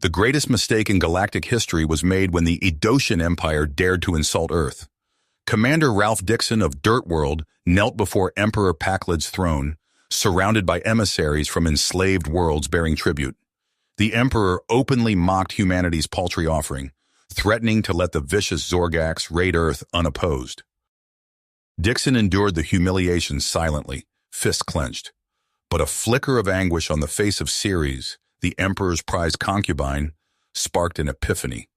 The greatest mistake in galactic history was made when the Edosian Empire dared to insult Earth. Commander Ralph Dixon of Dirtworld knelt before Emperor Paklid's throne, surrounded by emissaries from enslaved worlds bearing tribute. The Emperor openly mocked humanity's paltry offering, threatening to let the vicious Zorgax raid Earth unopposed. Dixon endured the humiliation silently, fists clenched. But a flicker of anguish on the face of Ceres, the Emperor's prized concubine, sparked an epiphany.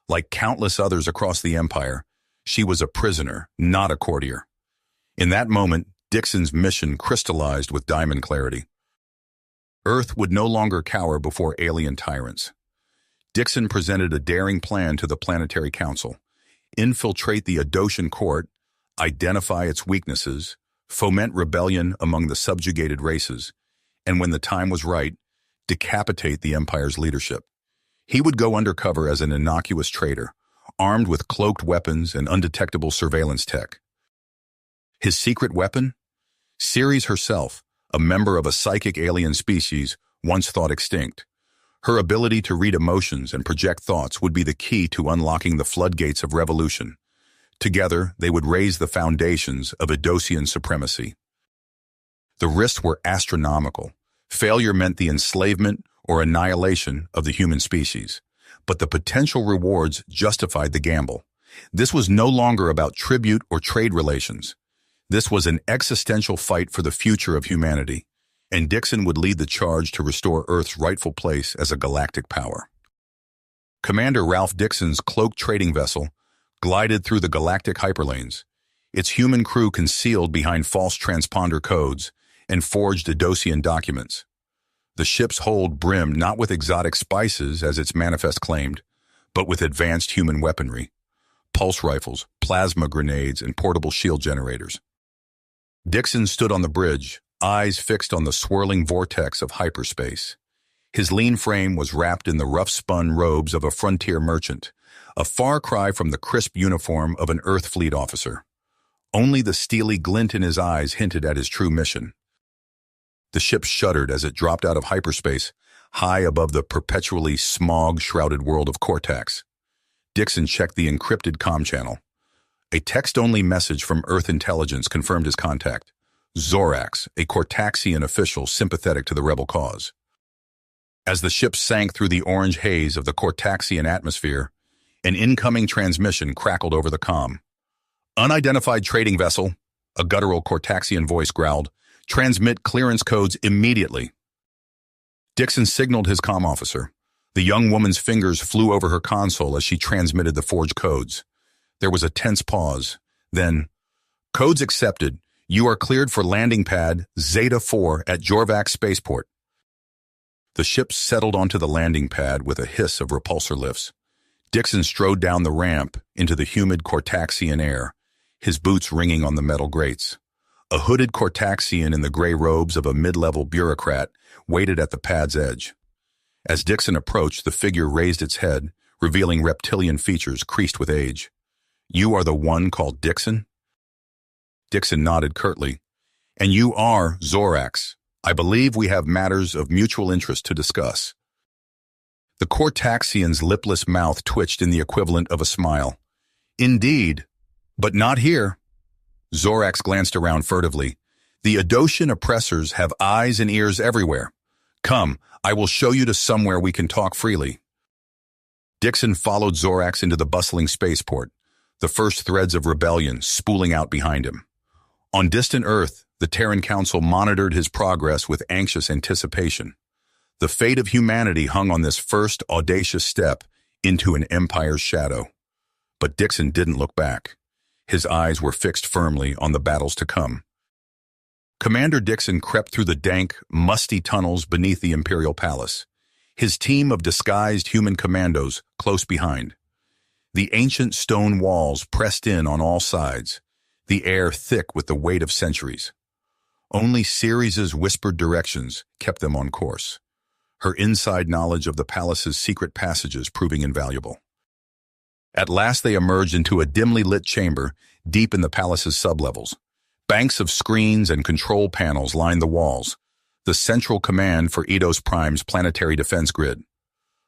Like countless others across the Empire, she was a prisoner, not a courtier. In that moment, Dixon's mission crystallized with diamond clarity. Earth would no longer cower before alien tyrants. Dixon presented a daring plan to the Planetary Council: infiltrate the Edosian court, identify its weaknesses, foment rebellion among the subjugated races, and when the time was right, decapitate the Empire's leadership. He would go undercover as an innocuous traitor, armed with cloaked weapons and undetectable surveillance tech. His secret weapon? Ceres herself, a member of a psychic alien species once thought extinct. Her ability to read emotions and project thoughts would be the key to unlocking the floodgates of revolution. Together, they would raise the foundations of Edosian supremacy. The risks were astronomical. Failure meant the enslavement or annihilation of the human species. But the potential rewards justified the gamble. This was no longer about tribute or trade relations. This was an existential fight for the future of humanity, and Dixon would lead the charge to restore Earth's rightful place as a galactic power. Commander Ralph Dixon's cloaked trading vessel glided through the galactic hyperlanes, its human crew concealed behind false transponder codes and forged Edosian documents. The ship's hold brimmed not with exotic spices, as its manifest claimed, but with advanced human weaponry: pulse rifles, plasma grenades, and portable shield generators. Dixon stood on the bridge, eyes fixed on the swirling vortex of hyperspace. His lean frame was wrapped in the rough-spun robes of a frontier merchant, a far cry from the crisp uniform of an Earth Fleet officer. Only the steely glint in his eyes hinted at his true mission. The ship shuddered as it dropped out of hyperspace, high above the perpetually smog-shrouded world of Cortax. Dixon checked the encrypted comm channel. A text-only message from Earth intelligence confirmed his contact: Zorax, a Cortaxian official sympathetic to the rebel cause. As the ship sank through the orange haze of the Cortaxian atmosphere, an incoming transmission crackled over the comm. "Unidentified trading vessel," a guttural Cortaxian voice growled. "Transmit clearance codes immediately." Dixon signaled his comm officer. The young woman's fingers flew over her console as she transmitted the forged codes. There was a tense pause. Then, "Codes accepted. You are cleared for landing pad Zeta 4 at Jorvax spaceport." The ship settled onto the landing pad with a hiss of repulsor lifts. Dixon strode down the ramp into the humid Cortaxian air, his boots ringing on the metal grates. A hooded Cortaxian in the gray robes of a mid-level bureaucrat waited at the pad's edge. As Dixon approached, the figure raised its head, revealing reptilian features creased with age. "You are the one called Dixon?" Dixon nodded curtly. "And you are Zorax. I believe we have matters of mutual interest to discuss." The Cortaxian's lipless mouth twitched in the equivalent of a smile. "Indeed, but not here." Zorax glanced around furtively. "The Edosian oppressors have eyes and ears everywhere. Come, I will show you to somewhere we can talk freely." Dixon followed Zorax into the bustling spaceport, the first threads of rebellion spooling out behind him. On distant Earth, the Terran Council monitored his progress with anxious anticipation. The fate of humanity hung on this first audacious step into an empire's shadow. But Dixon didn't look back. His eyes were fixed firmly on the battles to come. Commander Dixon crept through the dank, musty tunnels beneath the Imperial Palace, his team of disguised human commandos close behind. The ancient stone walls pressed in on all sides, the air thick with the weight of centuries. Only Ceres's whispered directions kept them on course, her inside knowledge of the palace's secret passages proving invaluable. At last they emerged into a dimly lit chamber deep in the palace's sublevels. Banks of screens and control panels lined the walls, the central command for Eidos Prime's planetary defense grid.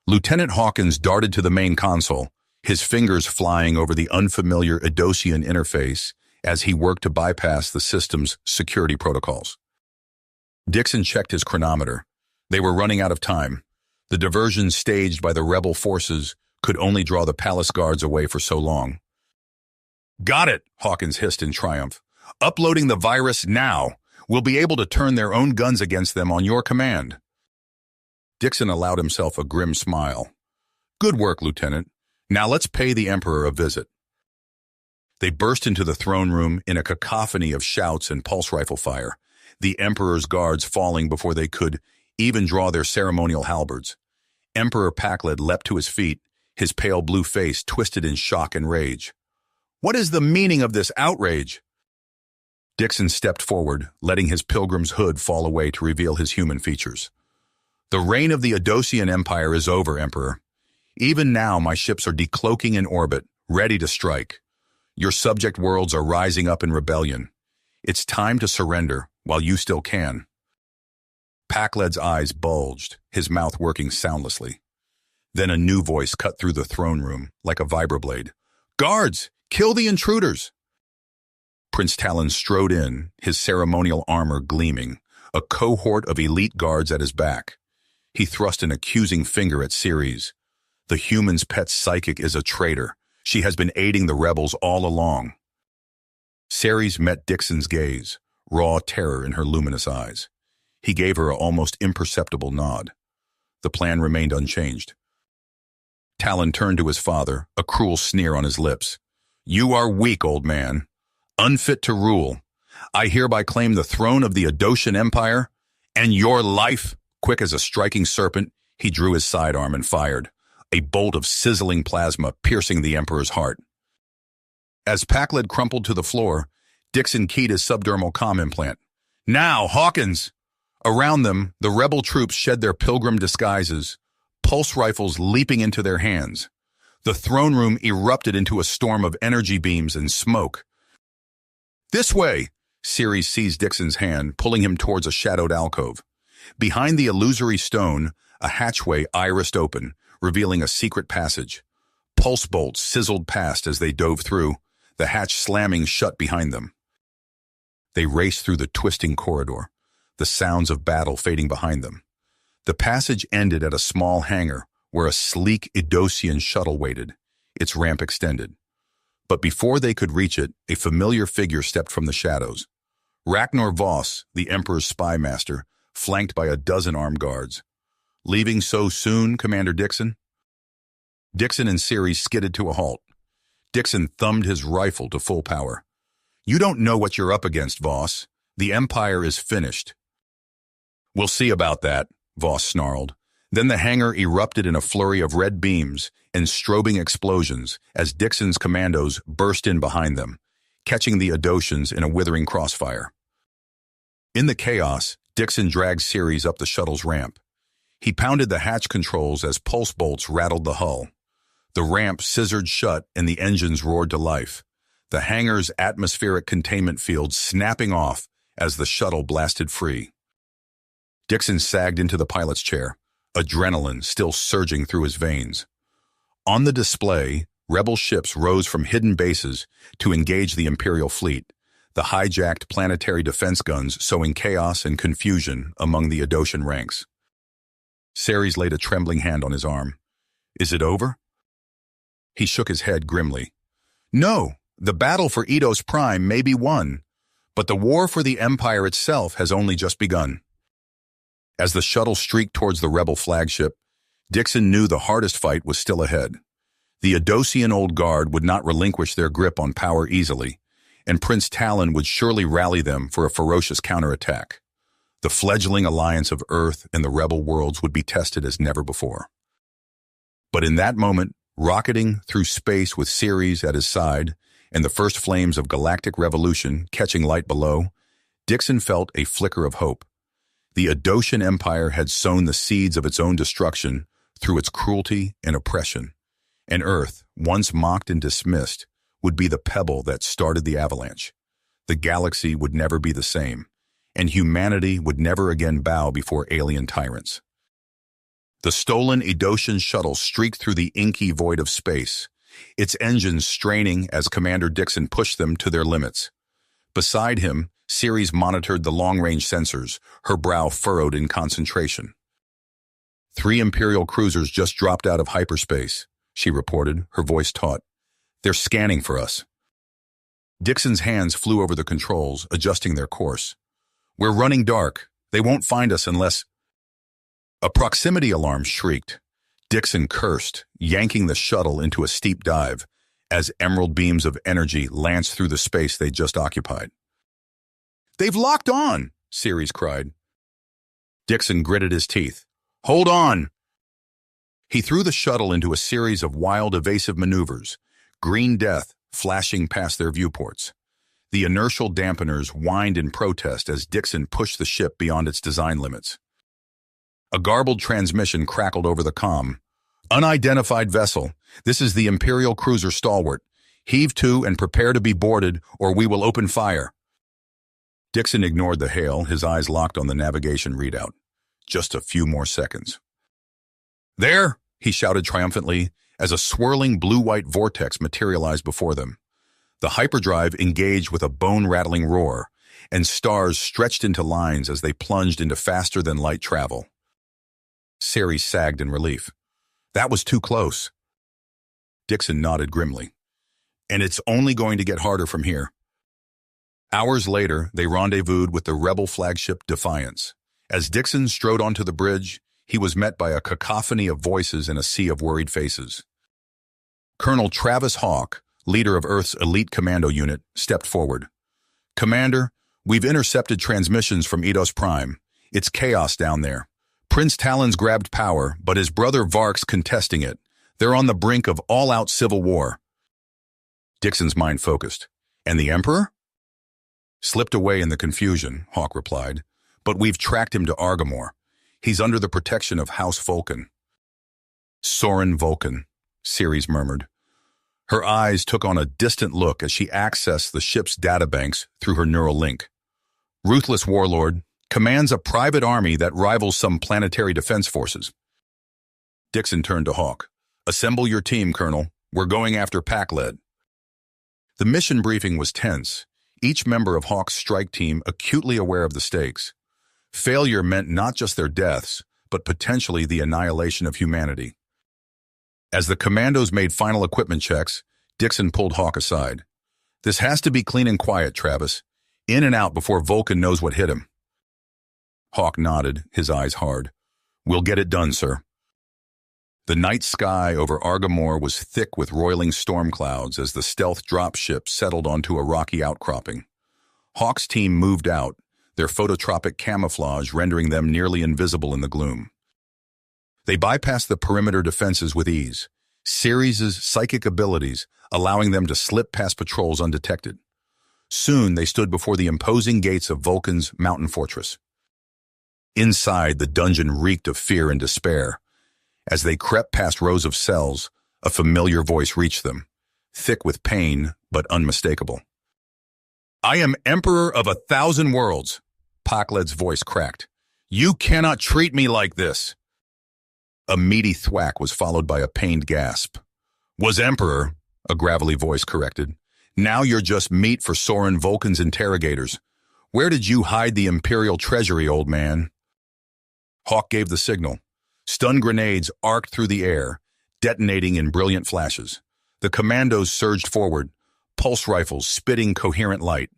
Lieutenant Hawkins darted to the main console, his fingers flying over the unfamiliar Idosian interface as he worked to bypass the system's security protocols. Dixon checked his chronometer. They were running out of time. The diversion staged by the rebel forces could only draw the palace guards away for so long. "Got it," Hawkins hissed in triumph. "Uploading the virus now. We'll be able to turn their own guns against them on your command." Dixon allowed himself a grim smile. "Good work, Lieutenant. Now let's pay the Emperor a visit." They burst into the throne room in a cacophony of shouts and pulse rifle fire, the Emperor's guards falling before they could even draw their ceremonial halberds. Emperor Pakled leapt to his feet, his pale blue face twisted in shock and rage. "What is the meaning of this outrage?" Dixon stepped forward, letting his pilgrim's hood fall away to reveal his human features. "The reign of the Idosian Empire is over, Emperor. Even now my ships are decloaking in orbit, ready to strike. Your subject worlds are rising up in rebellion. It's time to surrender while you still can." Pakled's eyes bulged, his mouth working soundlessly. Then a new voice cut through the throne room like a vibroblade. "Guards, kill the intruders!" Prince Talon strode in, his ceremonial armor gleaming, a cohort of elite guards at his back. He thrust an accusing finger at Ceres. "The human's pet psychic is a traitor. She has been aiding the rebels all along." Ceres met Dixon's gaze, raw terror in her luminous eyes. He gave her an almost imperceptible nod. The plan remained unchanged. Talon turned to his father, a cruel sneer on his lips. "You are weak, old man. Unfit to rule. I hereby claim the throne of the Idosian Empire and your life." Quick as a striking serpent, he drew his sidearm and fired, a bolt of sizzling plasma piercing the Emperor's heart. As Pakled crumpled to the floor, Dixon keyed his subdermal comm implant. "Now, Hawkins!" Around them, the rebel troops shed their pilgrim disguises, pulse rifles leaping into their hands. The throne room erupted into a storm of energy beams and smoke. "This way!" Ceres seized Dixon's hand, pulling him towards a shadowed alcove. Behind the illusory stone, a hatchway irised open, revealing a secret passage. Pulse bolts sizzled past as they dove through, the hatch slamming shut behind them. They raced through the twisting corridor, the sounds of battle fading behind them. The passage ended at a small hangar where a sleek Idosian shuttle waited, its ramp extended. But before they could reach it, a familiar figure stepped from the shadows. Ragnar Voss, the Emperor's spy master, flanked by a dozen armed guards. "Leaving so soon, Commander Dixon?" Dixon and Ceres skidded to a halt. Dixon thumbed his rifle to full power. "You don't know what you're up against, Voss. The Empire is finished." "We'll see about that," Voss snarled. Then the hangar erupted in a flurry of red beams and strobing explosions as Dixon's commandos burst in behind them, catching the Idosians in a withering crossfire. In the chaos, Dixon dragged Ceres up the shuttle's ramp. He pounded the hatch controls as pulse bolts rattled the hull. The ramp scissored shut and the engines roared to life, the hangar's atmospheric containment field snapping off as the shuttle blasted free. Dixon sagged into the pilot's chair, adrenaline still surging through his veins. On the display, rebel ships rose from hidden bases to engage the Imperial fleet, the hijacked planetary defense guns sowing chaos and confusion among the Idosian ranks. Ceres laid a trembling hand on his arm. "Is it over?" He shook his head grimly. "No, the battle for Eidos Prime may be won, but the war for the Empire itself has only just begun." As the shuttle streaked towards the rebel flagship, Dixon knew the hardest fight was still ahead. The Idosian Old Guard would not relinquish their grip on power easily, and Prince Talon would surely rally them for a ferocious counterattack. The fledgling alliance of Earth and the rebel worlds would be tested as never before. But in that moment, rocketing through space with Ceres at his side and the first flames of galactic revolution catching light below, Dixon felt a flicker of hope. The Idosian Empire had sown the seeds of its own destruction through its cruelty and oppression, and Earth, once mocked and dismissed, would be the pebble that started the avalanche. The galaxy would never be the same, and humanity would never again bow before alien tyrants. The stolen Edosian shuttle streaked through the inky void of space, its engines straining as Commander Dixon pushed them to their limits. Beside him, Ceres monitored the long-range sensors, her brow furrowed in concentration. 3 Imperial cruisers just dropped out of hyperspace, she reported, her voice taut. They're scanning for us. Dixon's hands flew over the controls, adjusting their course. We're running dark. They won't find us unless... A proximity alarm shrieked. Dixon cursed, yanking the shuttle into a steep dive, as emerald beams of energy lanced through the space they just occupied. They've locked on, Ceres cried. Dixon gritted his teeth. Hold on! He threw the shuttle into a series of wild, evasive maneuvers, green death flashing past their viewports. The inertial dampeners whined in protest as Dixon pushed the ship beyond its design limits. A garbled transmission crackled over the comm. Unidentified vessel. This is the Imperial cruiser Stalwart. Heave to and prepare to be boarded, or we will open fire. Dixon ignored the hail, his eyes locked on the navigation readout. Just a few more seconds. There, he shouted triumphantly, as a swirling blue-white vortex materialized before them. The hyperdrive engaged with a bone-rattling roar, and stars stretched into lines as they plunged into faster-than-light travel. Ceres sagged in relief. That was too close. Dixon nodded grimly. And it's only going to get harder from here. Hours later, they rendezvoused with the rebel flagship Defiance. As Dixon strode onto the bridge, he was met by a cacophony of voices and a sea of worried faces. Colonel Travis Hawk, leader of Earth's elite commando unit, stepped forward. Commander, we've intercepted transmissions from Eidos Prime. It's chaos down there. Prince Talon's grabbed power, but his brother Vark's contesting it. They're on the brink of all-out civil war. Dixon's mind focused. And the Emperor? Slipped away in the confusion, Hawk replied. But we've tracked him to Argamor. He's under the protection of House Vulcan. Soren Vulcan, Ceres murmured. Her eyes took on a distant look as she accessed the ship's databanks through her neural link. Ruthless warlord, commands a private army that rivals some planetary defense forces. Dixon turned to Hawk. Assemble your team, Colonel. We're going after Pakled. The mission briefing was tense, each member of Hawk's strike team acutely aware of the stakes. Failure meant not just their deaths, but potentially the annihilation of humanity. As the commandos made final equipment checks, Dixon pulled Hawk aside. This has to be clean and quiet, Travis. In and out before Vulcan knows what hit him. Hawk nodded, his eyes hard. We'll get it done, sir. The night sky over Argamor was thick with roiling storm clouds as the stealth dropship settled onto a rocky outcropping. Hawk's team moved out, their phototropic camouflage rendering them nearly invisible in the gloom. They bypassed the perimeter defenses with ease, Ceres' psychic abilities allowing them to slip past patrols undetected. Soon they stood before the imposing gates of Vulcan's mountain fortress. Inside, the dungeon reeked of fear and despair. As they crept past rows of cells, a familiar voice reached them, thick with pain but unmistakable. I am Emperor of 1,000 worlds, Pakled's voice cracked. You cannot treat me like this. A meaty thwack was followed by a pained gasp. Was Emperor, a gravelly voice corrected. Now you're just meat for Soren Vulcan's interrogators. Where did you hide the Imperial treasury, old man? Hawk gave the signal. Stun grenades arced through the air, detonating in brilliant flashes. The commandos surged forward, pulse rifles spitting coherent light.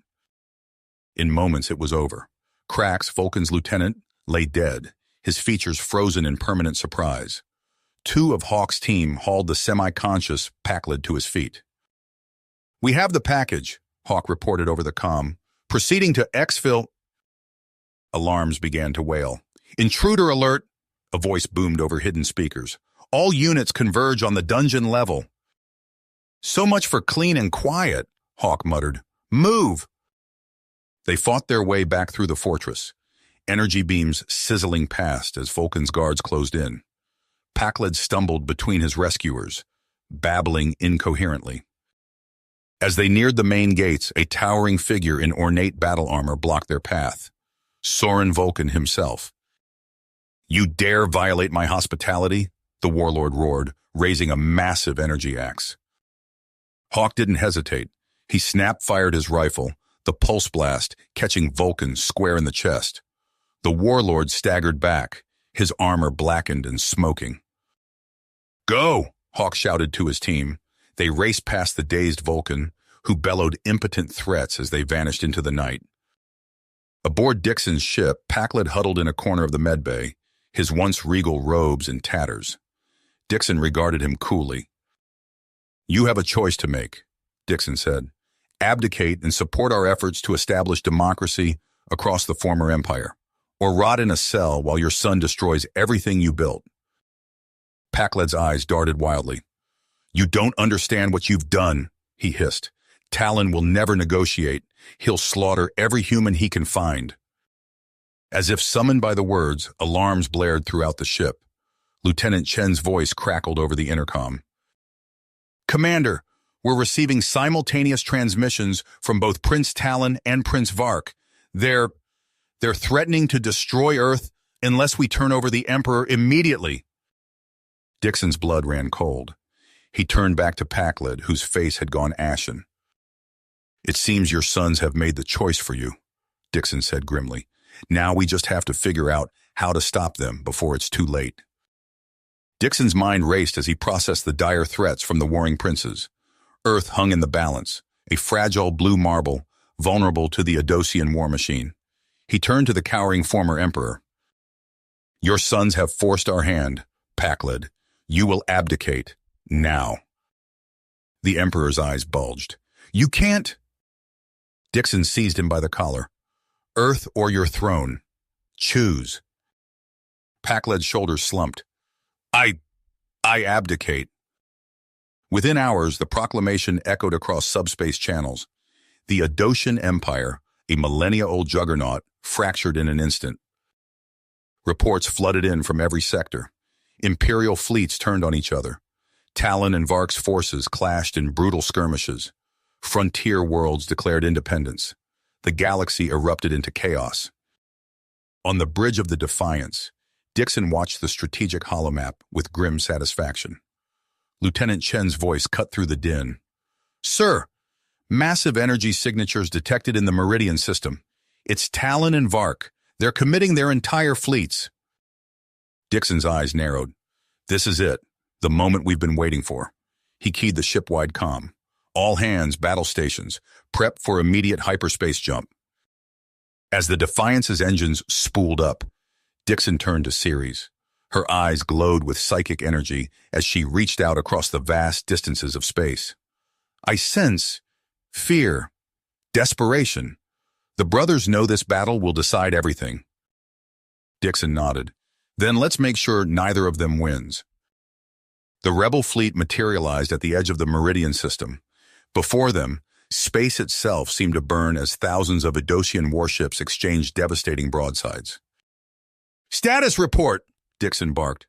In moments it was over. Krax, Vulcan's lieutenant, lay dead, his features frozen in permanent surprise. 2 of Hawk's team hauled the semi-conscious Pakled to his feet. We have the package, Hawk reported over the comm. Proceeding to exfil... Alarms began to wail. Intruder alert, a voice boomed over hidden speakers. All units converge on the dungeon level. So much for clean and quiet, Hawk muttered. Move! They fought their way back through the fortress, energy beams sizzling past as Vulcan's guards closed in. Pakled stumbled between his rescuers, babbling incoherently. As they neared the main gates, a towering figure in ornate battle armor blocked their path. Soren Vulcan himself. You dare violate my hospitality? The warlord roared, raising a massive energy axe. Hawk didn't hesitate. He snap-fired his rifle, the pulse blast catching Vulcan square in the chest. The warlord staggered back, his armor blackened and smoking. Go! Hawk shouted to his team. They raced past the dazed Vulcan, who bellowed impotent threats as they vanished into the night. Aboard Dixon's ship, Packlet huddled in a corner of the medbay, his once regal robes in tatters. Dixon regarded him coolly. You have a choice to make, Dixon said. Abdicate and support our efforts to establish democracy across the former empire, or rot in a cell while your son destroys everything you built. Packlet's eyes darted wildly. You don't understand what you've done, he hissed. Talon will never negotiate. He'll slaughter every human he can find. As if summoned by the words, alarms blared throughout the ship. Lieutenant Chen's voice crackled over the intercom. Commander, we're receiving simultaneous transmissions from both Prince Talon and Prince Vark. They're threatening to destroy Earth unless we turn over the Emperor immediately. Dixon's blood ran cold. He turned back to Packlet, whose face had gone ashen. It seems your sons have made the choice for you, Dixon said grimly. Now we just have to figure out how to stop them before it's too late. Dixon's mind raced as he processed the dire threats from the warring princes. Earth hung in the balance, a fragile blue marble, vulnerable to the Adosian war machine. He turned to the cowering former emperor. Your sons have forced our hand, Packlet. You will abdicate, now. The emperor's eyes bulged. You can't. Dixon seized him by the collar. Earth or your throne. Choose. Packlet's shoulders slumped. I abdicate. Within hours, the proclamation echoed across subspace channels. The Adosian Empire, a millennia-old juggernaut, fractured in an instant. Reports flooded in from every sector. Imperial fleets turned on each other. Talon and Vark's forces clashed in brutal skirmishes. Frontier worlds declared independence. The galaxy erupted into chaos. On the bridge of the Defiance, Dixon watched the strategic holomap with grim satisfaction. Lieutenant Chen's voice cut through the din. Sir, massive energy signatures detected in the Meridian system. It's Talon and Vark. They're committing their entire fleets. Dixon's eyes narrowed. This is it, the moment we've been waiting for. He keyed the ship-wide comm. All hands, battle stations, prep for immediate hyperspace jump. As the Defiance's engines spooled up, Dixon turned to Ceres. Her eyes glowed with psychic energy as she reached out across the vast distances of space. I sense fear, desperation. The brothers know this battle will decide everything. Dixon nodded. Then let's make sure neither of them wins. The rebel fleet materialized at the edge of the Meridian system. Before them, space itself seemed to burn as thousands of Adosian warships exchanged devastating broadsides. Status report, Dixon barked.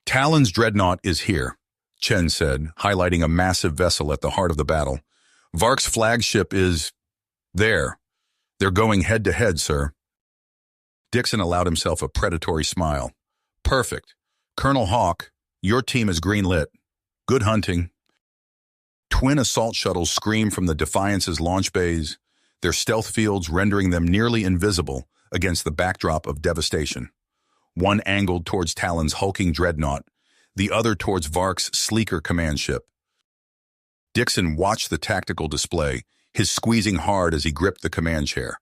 Talon's dreadnought is here, Chen said, highlighting a massive vessel at the heart of the battle. Vark's flagship is there. They're going head-to-head, sir. Dixon allowed himself a predatory smile. Perfect. Colonel Hawk, your team is green-lit. Good hunting. Twin assault shuttles scream from the Defiance's launch bays, their stealth fields rendering them nearly invisible against the backdrop of devastation. One angled towards Talon's hulking dreadnought, the other towards Vark's sleeker command ship. Dixon watched the tactical display, his squeezing hard as he gripped the command chair.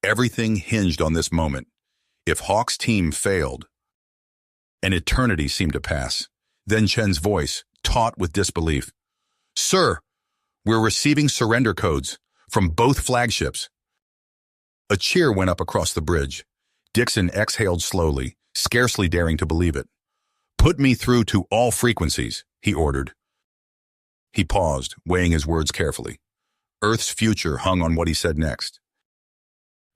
Everything hinged on this moment. If Hawk's team failed, an eternity seemed to pass. Then Chen's voice, taut with disbelief. Sir, we're receiving surrender codes from both flagships. A cheer went up across the bridge. Dixon exhaled slowly, scarcely daring to believe it. Put me through to all frequencies, he ordered. He paused, weighing his words carefully. Earth's future hung on what he said next.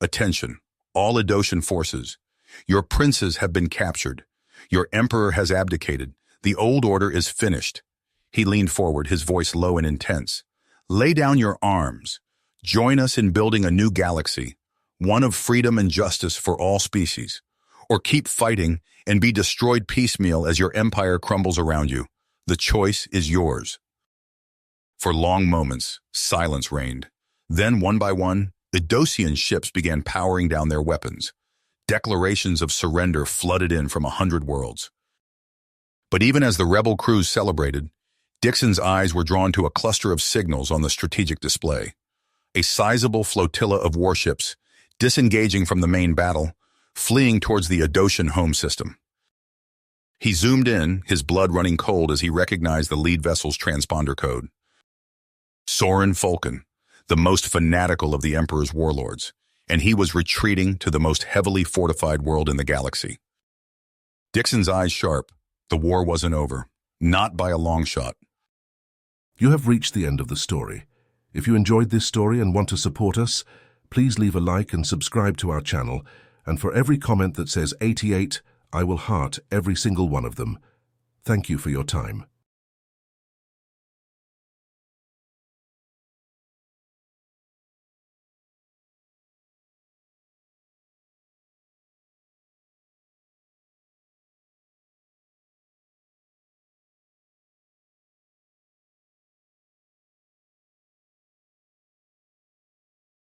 Attention, all Adosian forces. Your princes have been captured. Your emperor has abdicated. The old order is finished. He leaned forward, his voice low and intense. Lay down your arms. Join us in building a new galaxy, one of freedom and justice for all species. or keep fighting and be destroyed piecemeal as your empire crumbles around you. The choice is yours. For long moments, silence reigned. Then, one by one, Idosian ships began powering down their weapons. Declarations of surrender flooded in from 100 worlds. But even as the rebel crews celebrated, Dixon's eyes were drawn to a cluster of signals on the strategic display. A sizable flotilla of warships, disengaging from the main battle, fleeing towards the Idosian home system. He zoomed in, his blood running cold as he recognized the lead vessel's transponder code. Soren Falcon, the most fanatical of the Emperor's warlords, and he was retreating to the most heavily fortified world in the galaxy. Dixon's eyes sharp. The war wasn't over. Not by a long shot. You have reached the end of the story. If you enjoyed this story and want to support us, please leave a like and subscribe to our channel, and for every comment that says 88, I will heart every single one of them. Thank you for your time.